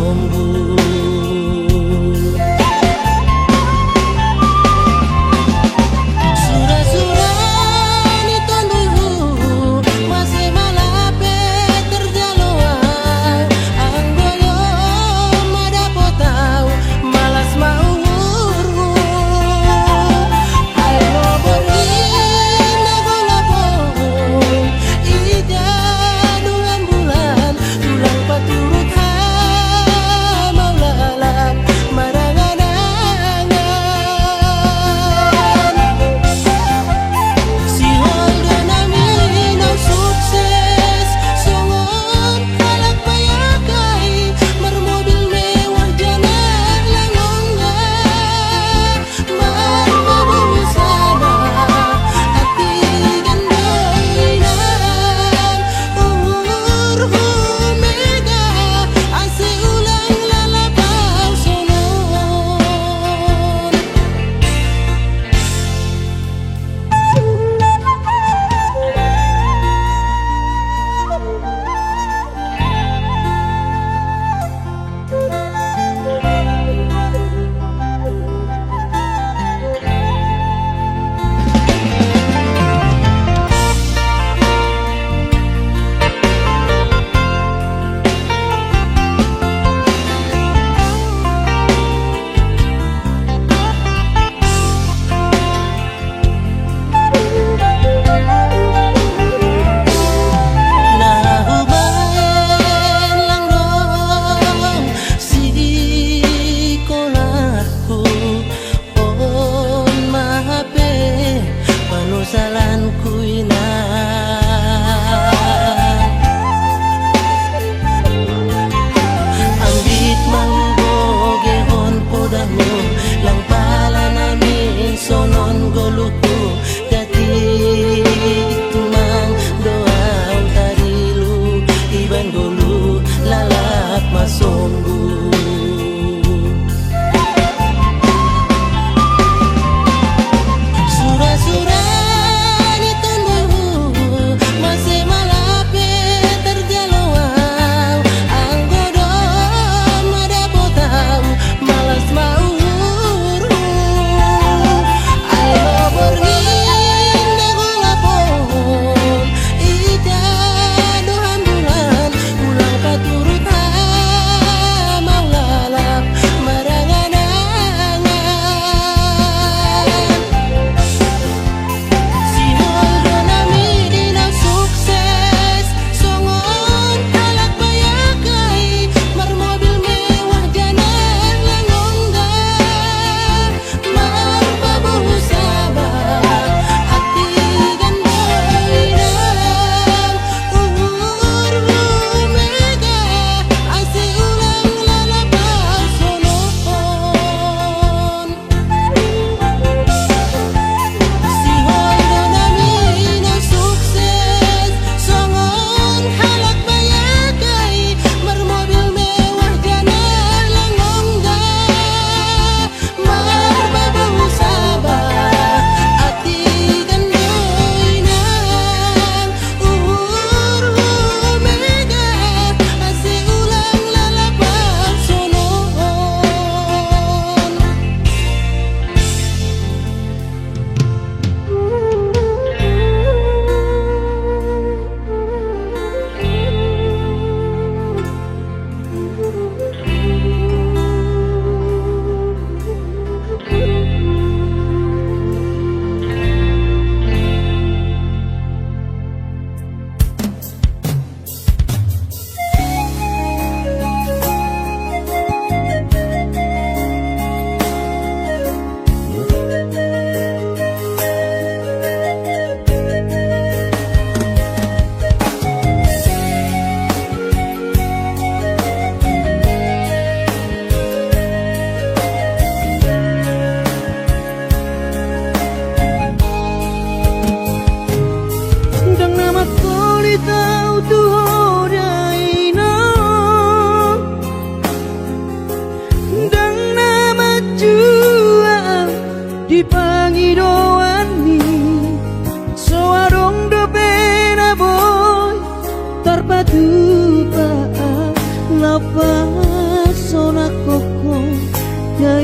masombu.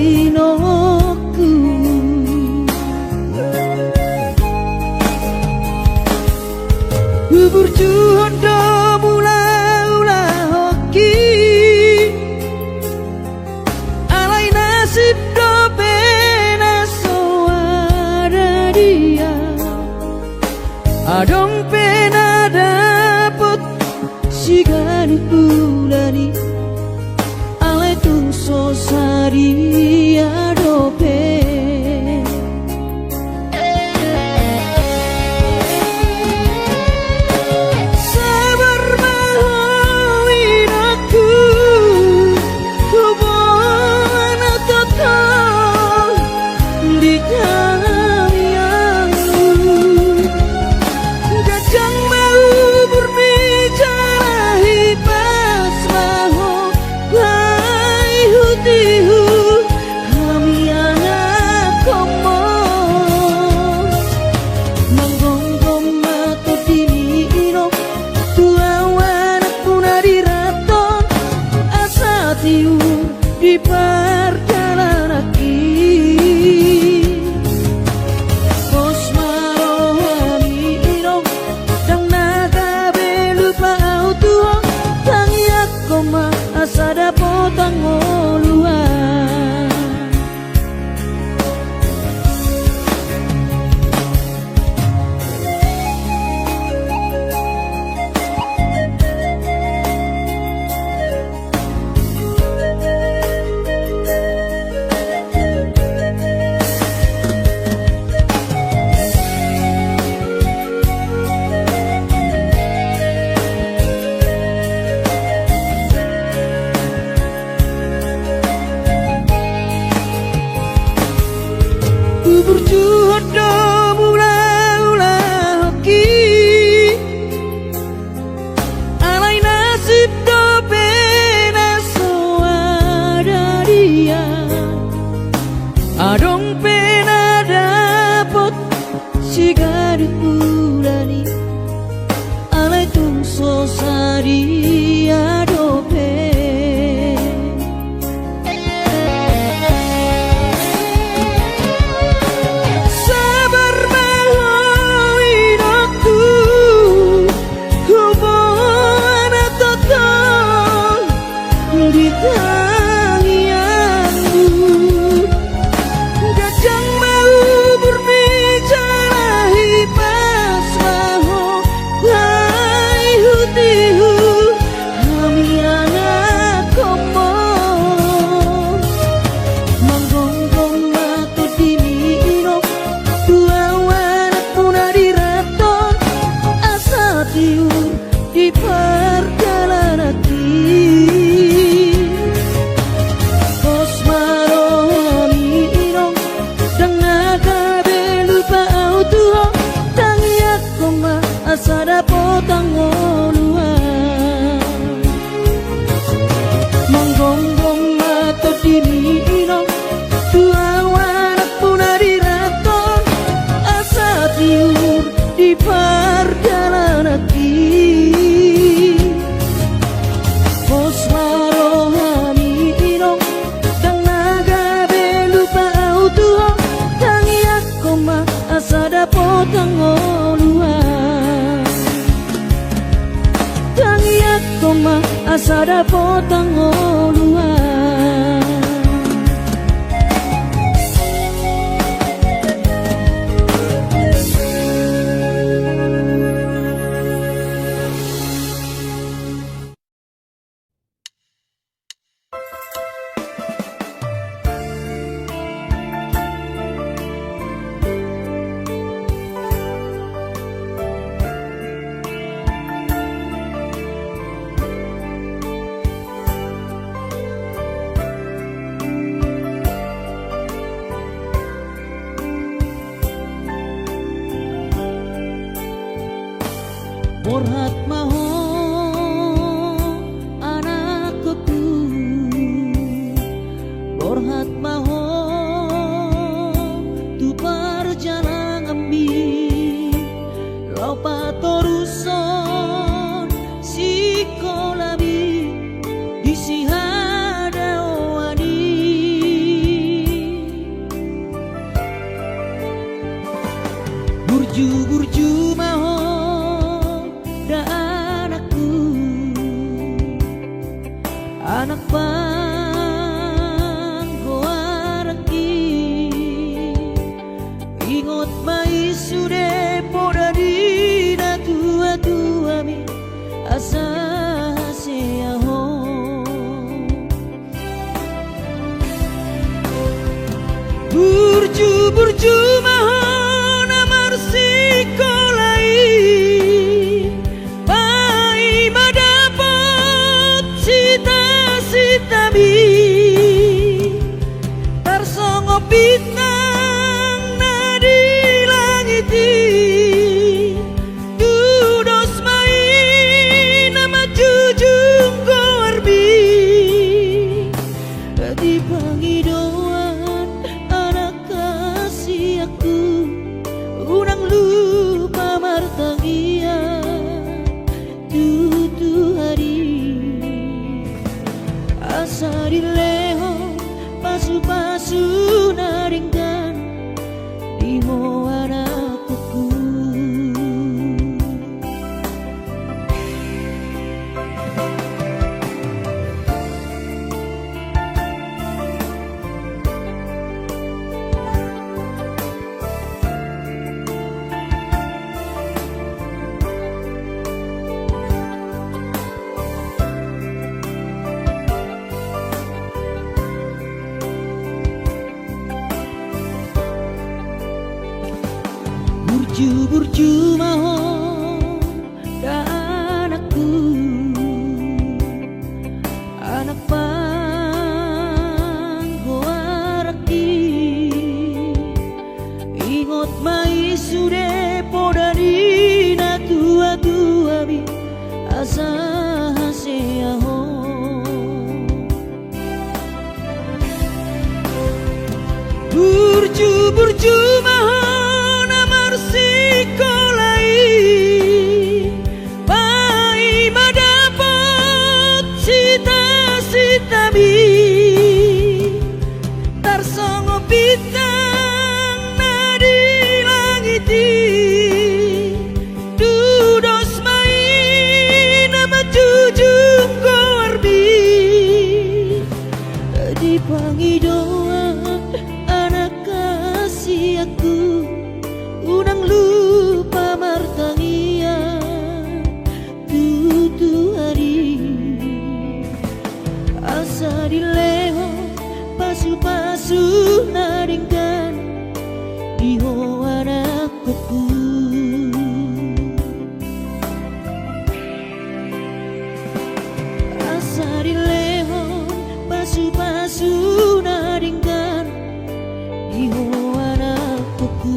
dinoku bubur jondo mula-ula hoki alai nasib do pena soara dia adong pena dapet sigari bulani alai tung sosari adope di perjalanan Bos marohani irong dang naga belupa autuong tangiak koma asada potang oluan bubur jondo mula-ula hoki alai nasib do pena soada dia adong pena dapet sigari bulani alai tung sosari adope di perjalanan Bos marohani irong dang naga belupa autuong tangiak koma asada potang oluan manggonggong mato dini irong dua wanak punari raton asa tiur di perjalanan Bos marohani irong dang naga belupa autuong tangiak koma asada potang oluan tangiak koma asada potang oluan anak panggoaraki ingot mai sude poda dina tua mi asa seaho burju mahon amar sikolai pai madapot sita-sitami tarsongo bintang nadi langiti dudos mai nama jujung gorbi di pangidoan anak kasih aku unang lupa martangia tutu hari asa dileho pasu-pasu naringkan di moana kuku burju mahon dan anakku anak panggoaraki ingot mai sude poda dina tua mi asa seaho burju mahon amar sikolai pai madapot sita-sitami tarsongo bintang nadi langiti dudos mai nama jujung gorbi di pangidoan anak kasih aku unang lupa martangia tutu hari asa dileho pasu-pasu naringkan di hoana kuku asa dileho pasu-pasu naringkan di hoana kuku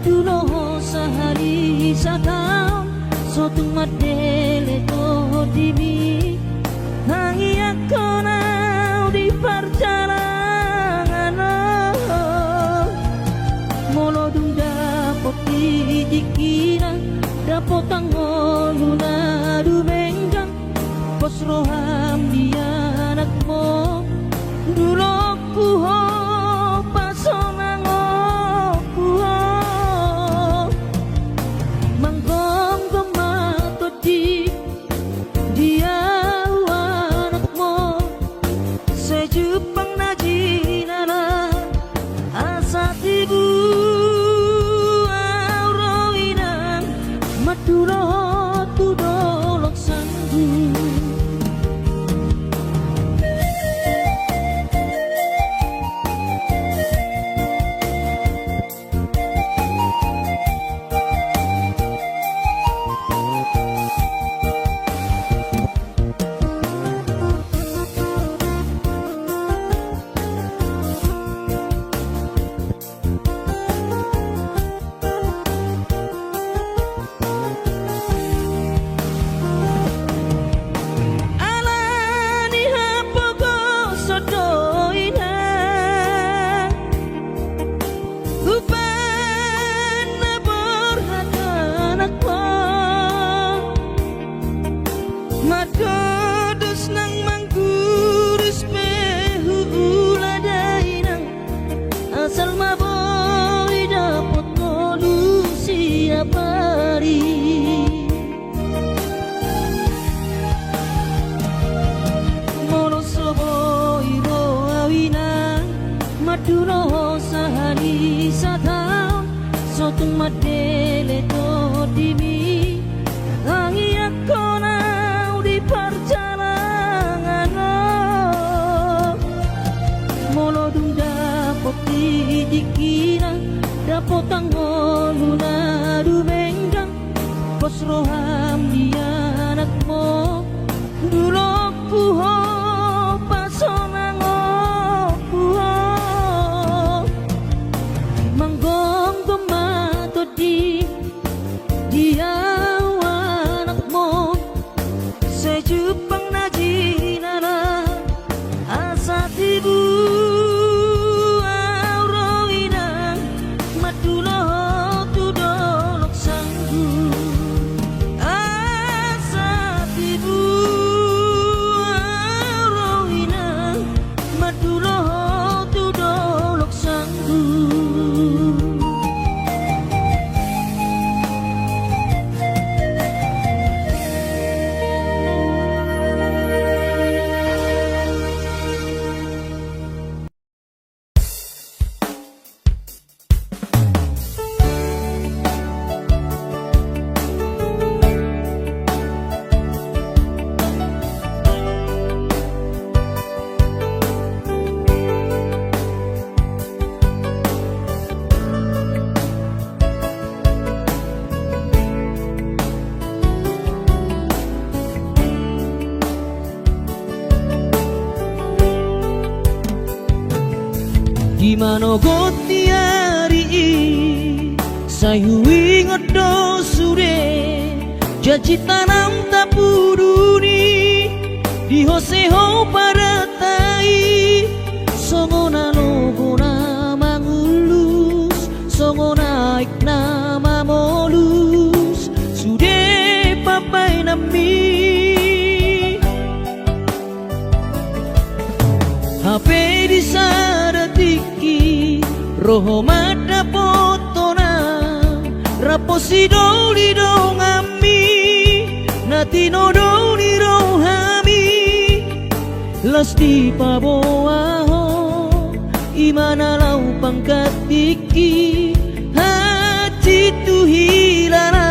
Dulo sehari satang sotung madele to dimi hangi akona di perjalanan molo dung dapot di dikina dapot tangoluna du menggang pos roham dia anakmu dulu kuho pasonang kuho manggong gemato di dia anakmu sejupang najinana asa tibu auroinang maduro tudolok sanggu. Madodos nang manggurus pehu uladainang asal maboy dapot kolusi apari mono soboy roawinang maduro sahani satao sotung madele to dimi hangi akona perjalanan molo dung dapot di dikina dapot tangoluna du menggang pos roham dia anakmu dulu kuho pasonang kuho manggong gemato di dia sejupang najinana asa tibu auroinang madulo tudolok sanggu asa tibu auroinang madulo tudolok sanggu. Gimana got tiari sayu ingat do sure janji tanam tapuduni di hoseho paratai songona logona mangulus songona ikna mamolus sude papai nami HP di sadatiki roho mada potona raposi doli dongami natino doli rohami lasti paboaho imana lau pangkat tiki hati tu hilara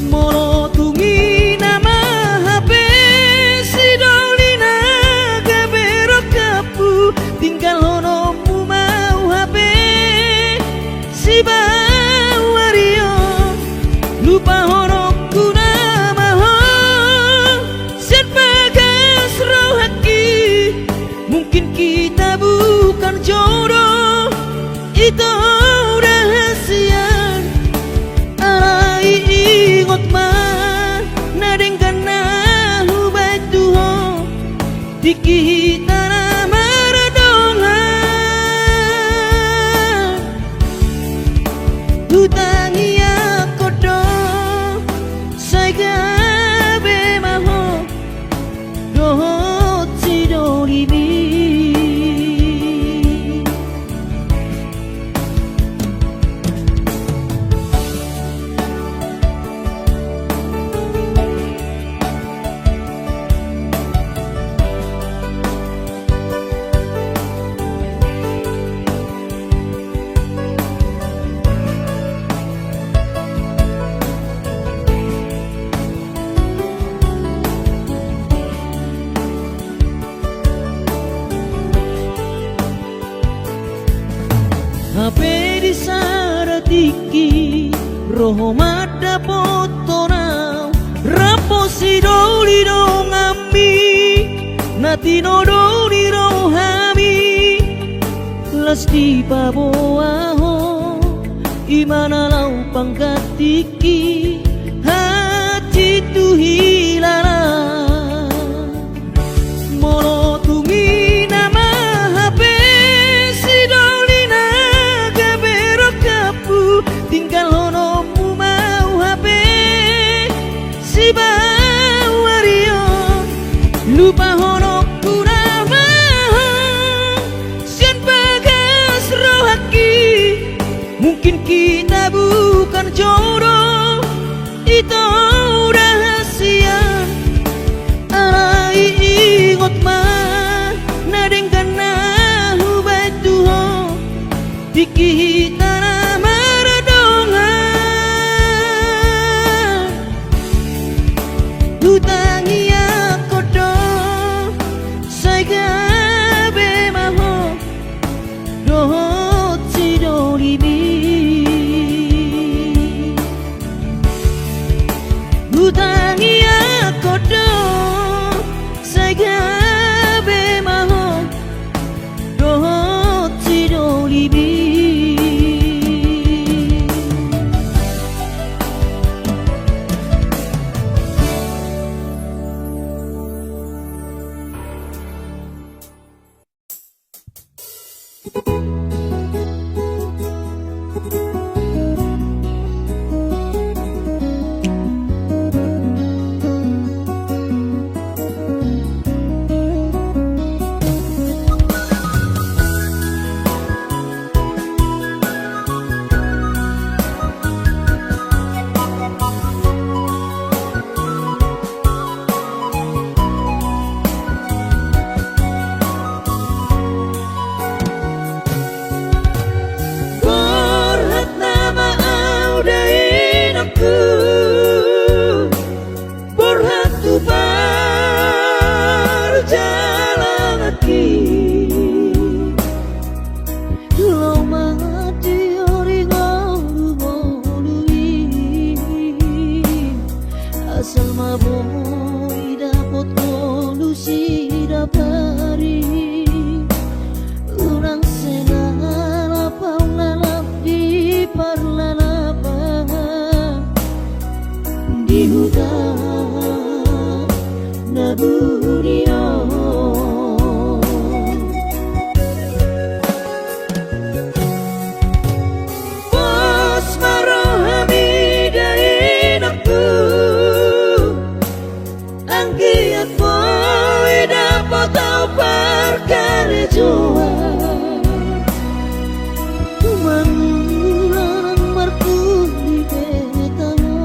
moro tungi nama HP si doli naga berok kapu tinggal honomu mau HP si bawario lupa honokku nama ho sen bagas rohaki mungkin kita bukan jodoh itu rahasia Hutangi kodo sai gabe maho dohot sidori bi Hape di saratiki roho mada potonau rapo sidoli dong ami natino doli rohami las di paboaho imana lau pangkatiki hati tu hilala molo tungi nama hape sidolina gabero kapu tinggal honomu mau hape si bawario lupa hono kurama sian bagas rohaki mungkin kita bukan jodoh itu rahasia alai ingot mah nadengkan nahu batuho dikita maradongan hutangi kodo sai gabe maho dohot sidori bi hutangi kodo sai gabe maho dohot sidori bi asal maboy dapat kolusi dapari urang senala paulalap di parlalapan di hutan naburio bos marohami dainakku angkiat boy dapat tau perkara jua Tuman larang marku di betano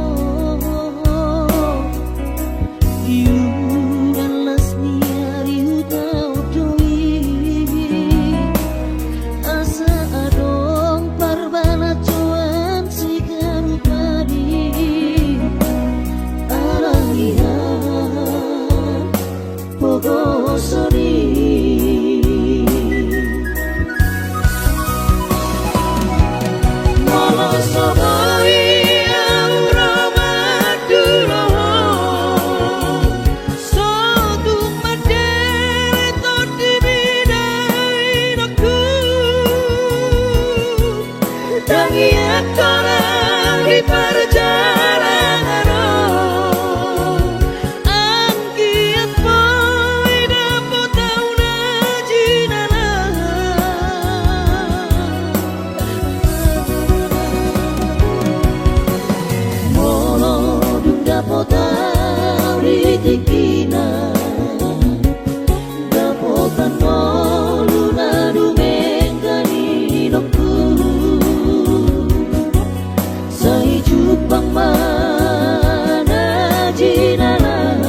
jupang mana jinala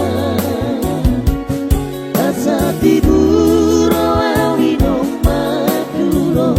asa tiburo awino maduro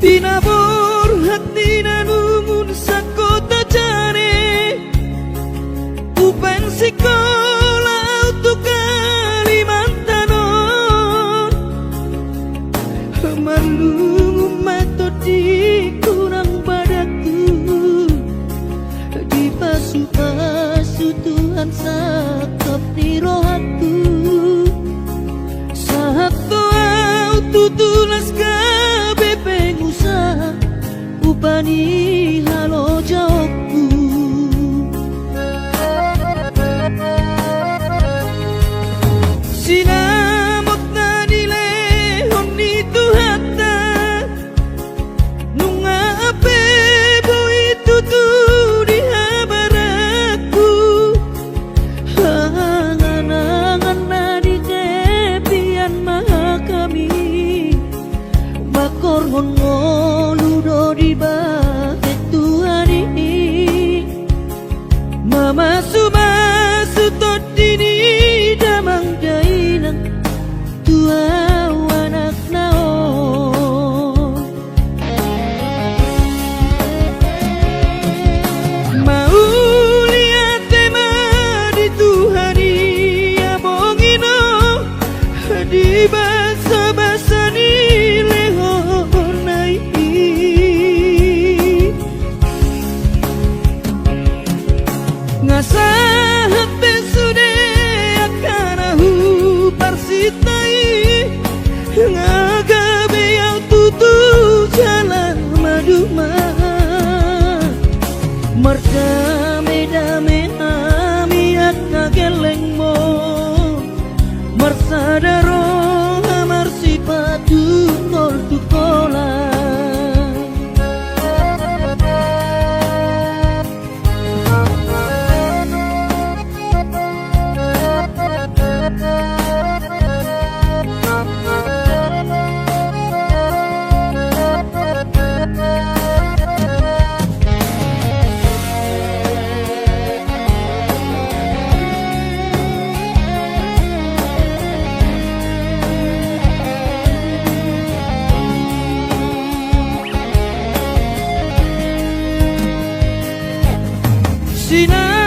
Tinabur hati nanumun sakota jane Upen sekolah untuk Kalimantanon Malu metodi kurang padaku Di pasu-pasu Tuhan sakap di rohaku Saat doa tutulas upani halo jawabku sinamot na nilehon itu hatta nunga ape itu tuh di habaraku hangan-hangan na di kepian maha kami bakor hongo di bakit Tuhan ini basa-basa ni lehonai ngasahat besude akan ahu parsitai ngagabe yang tutu jalan maduma merdame-dame ami akka geleng mo marsadaro amar sipatu tol tukola Sinar